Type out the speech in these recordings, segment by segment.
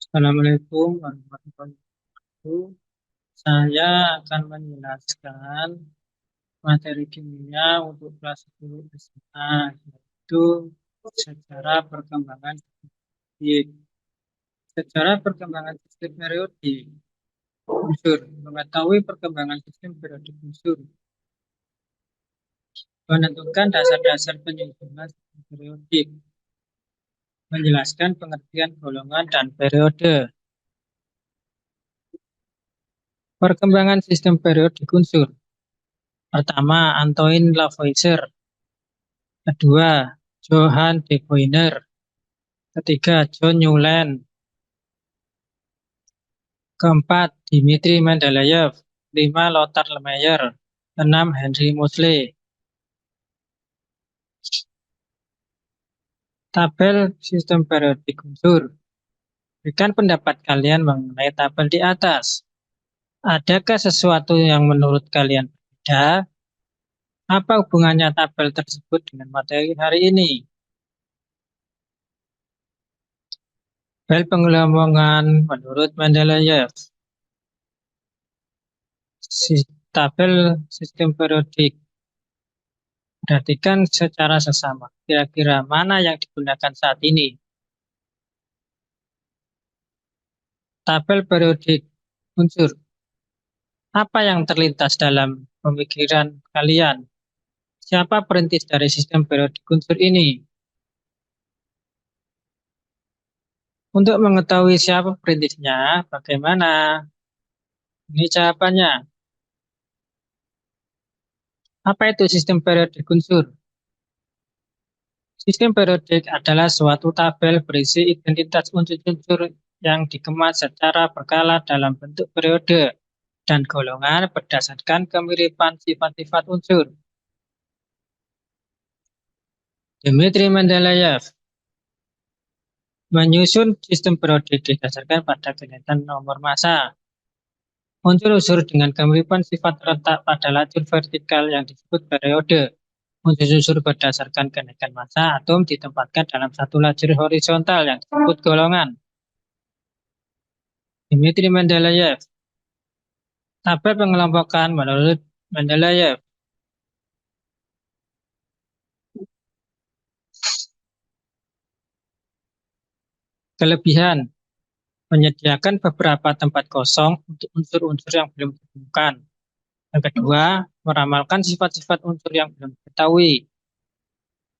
Assalamualaikum warahmatullahi wabarakatuh. Saya akan menjelaskan materi kimia untuk kelas 10 SMA, yaitu sejarah perkembangan periodik. Sejarah perkembangan sistem periodik unsur. Mengetahui perkembangan sistem periodik unsur. Menentukan dasar-dasar penyusunan sistem periodik. Menjelaskan pengertian golongan dan periode. Perkembangan sistem periodik unsur. Pertama, Antoine Lavoisier. Kedua, Johann de Boyner. Ketiga, John Newland. Keempat, Dmitri Mendeleev. Lima, Lothar Lemayer. Enam, Henry Moseley. Tabel sistem periodik unsur. Berikan pendapat kalian mengenai tabel di atas. Adakah sesuatu yang menurut kalian berbeda? Apa hubungannya tabel tersebut dengan materi hari ini? Tabel penggelembungan menurut Mendeleev. Tabel sistem periodik. Perhatikan secara sesama. Kira-kira mana yang digunakan saat ini? Tabel periodik unsur. Apa yang terlintas dalam pemikiran kalian? Siapa perintis dari sistem periodik unsur ini? Untuk mengetahui siapa perintisnya, bagaimana? Ini jawabannya. Apa itu sistem periodik unsur? Sistem periodik adalah suatu tabel berisi identitas unsur-unsur yang dikemas secara berkala dalam bentuk periode dan golongan berdasarkan kemiripan sifat-sifat unsur. Dmitri Mendeleev menyusun sistem periodik didasarkan pada kenyataan nomor massa. Unsur-unsur dengan kemiripan sifat terletak pada lajur vertikal yang disebut periode. Unsur-unsur berdasarkan kenaikan massa atom ditempatkan dalam satu lajur horizontal yang disebut golongan. Dmitri Mendeleev. Tabel pengelompokan menurut Mendeleev. Kelebihan: menyediakan beberapa tempat kosong untuk unsur-unsur yang belum ditemukan. Yang kedua, meramalkan sifat-sifat unsur yang belum diketahui.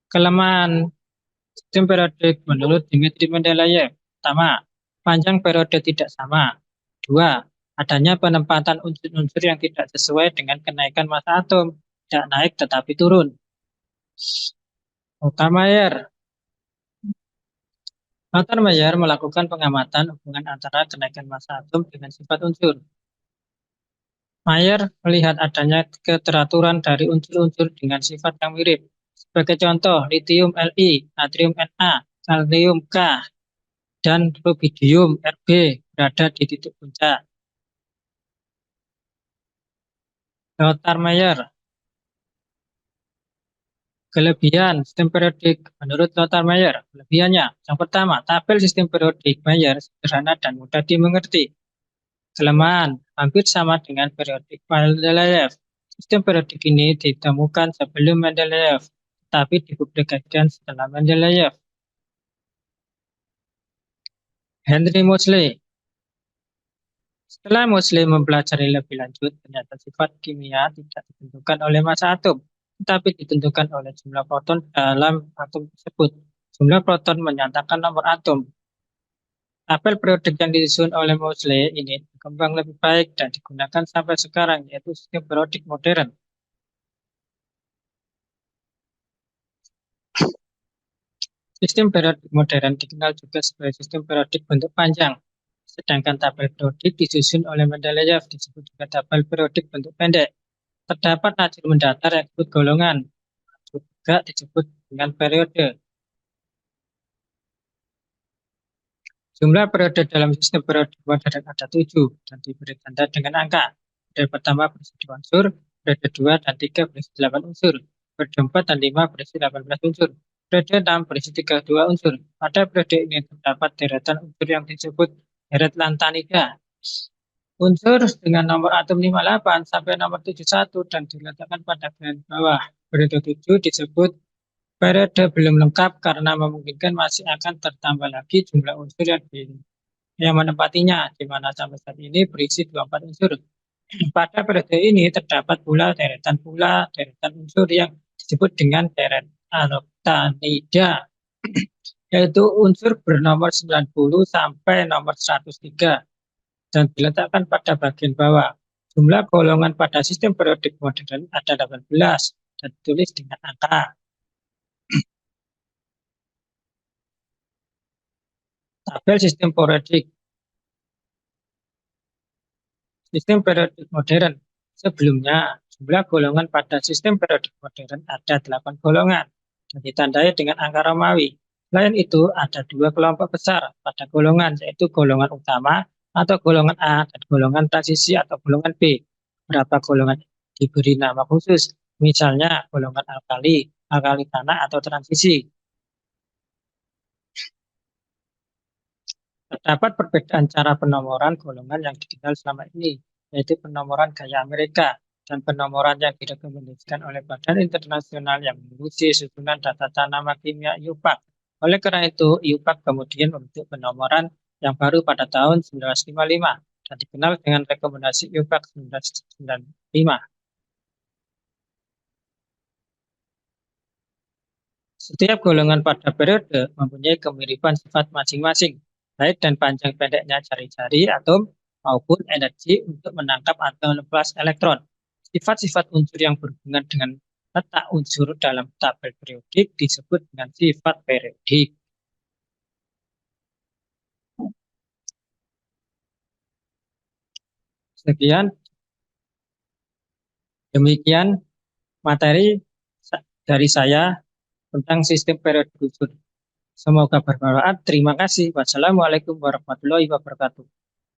Kelemahan sistem periodik menurut Dmitri Mendeleev. Pertama, panjang periode tidak sama. Dua, adanya penempatan unsur-unsur yang tidak sesuai dengan kenaikan massa atom. Tidak naik tetapi turun. Lothar Mayer melakukan pengamatan hubungan antara kenaikan massa atom dengan sifat unsur. Mayer melihat adanya keteraturan dari unsur-unsur dengan sifat yang mirip. Sebagai contoh, litium Li, natrium Na, kalium K, dan rubidium Rb berada di titik puncak. Lothar Mayer. Kelebihan sistem periodik menurut Lothar Mayer. Kelebihannya, yang pertama, tabel sistem periodik Mayer sederhana dan mudah dimengerti. Kelemahan, hampir sama dengan periodik Mendeleev. Sistem periodik ini ditemukan sebelum Mendeleev, tapi dipublikasikan setelah Mendeleev. Henry Moseley. Setelah Moseley mempelajari lebih lanjut, ternyata sifat kimia tidak ditentukan oleh massa atom, tetapi ditentukan oleh jumlah proton dalam atom tersebut. Jumlah proton menyatakan nomor atom. Tabel periodik yang disusun oleh Moseley ini berkembang lebih baik dan digunakan sampai sekarang, yaitu sistem periodik modern. Sistem periodik modern dikenal juga sebagai sistem periodik bentuk panjang, sedangkan tabel periodik disusun oleh Mendeleev disebut juga tabel periodik bentuk pendek. Terdapat lajur mendatar yang disebut golongan, juga disebut dengan periode. Jumlah periode dalam sistem periodik modern ada 7 dan diberi tanda dengan angka. Periode pertama berisi 2 unsur, periode 2 dan 3 berisi 8 unsur, periode 4 dan 5 berisi 18 unsur, periode 6 berisi 32 unsur. Pada periode ini terdapat deretan unsur yang disebut Heret lantanida. Unsur dengan nomor atom 58 sampai nomor 71 dan diletakkan pada garis bawah. Periode 7 disebut periode belum lengkap karena memungkinkan masih akan tertambah lagi jumlah unsur yang menempatinya, di mana sampai saat ini berisi 24 unsur. Pada periode ini terdapat pula deretan unsur yang disebut dengan deret anoktanida, yaitu unsur bernomor 90 sampai nomor 103 dan diletakkan pada bagian bawah. Jumlah golongan pada sistem periodik modern ada 18 dan ditulis dengan angka. Tabel sistem periodik. Sistem periodik modern. Sebelumnya, jumlah golongan pada sistem periodik modern ada 8 golongan dan ditandai dengan angka Romawi. Selain itu, ada dua kelompok besar pada golongan, yaitu golongan utama atau golongan A dan golongan transisi atau golongan B. Beberapa golongan diberi nama khusus, misalnya golongan alkali, alkali tanah atau transisi. Terdapat perbedaan cara penomoran golongan yang dikenal selama ini, yaitu penomoran gaya Amerika dan penomoran yang direkomendasikan oleh Badan Internasional yang menguji susunan data tanaman kimia IUPAC. Oleh karena itu, IUPAC kemudian membentuk penomoran yang baru pada tahun 1955 dan dikenal dengan rekomendasi IUPAC 1995. Setiap golongan pada periode mempunyai kemiripan sifat masing-masing, baik dan panjang pendeknya jari-jari atom maupun energi untuk menangkap atau lepas elektron. Sifat-sifat unsur yang berhubungan dengan letak unsur dalam tabel periodik disebut dengan sifat periodik. Demikian materi dari saya tentang sistem periodik unsur. Semoga bermanfaat. Terima kasih. Wassalamualaikum warahmatullahi wabarakatuh.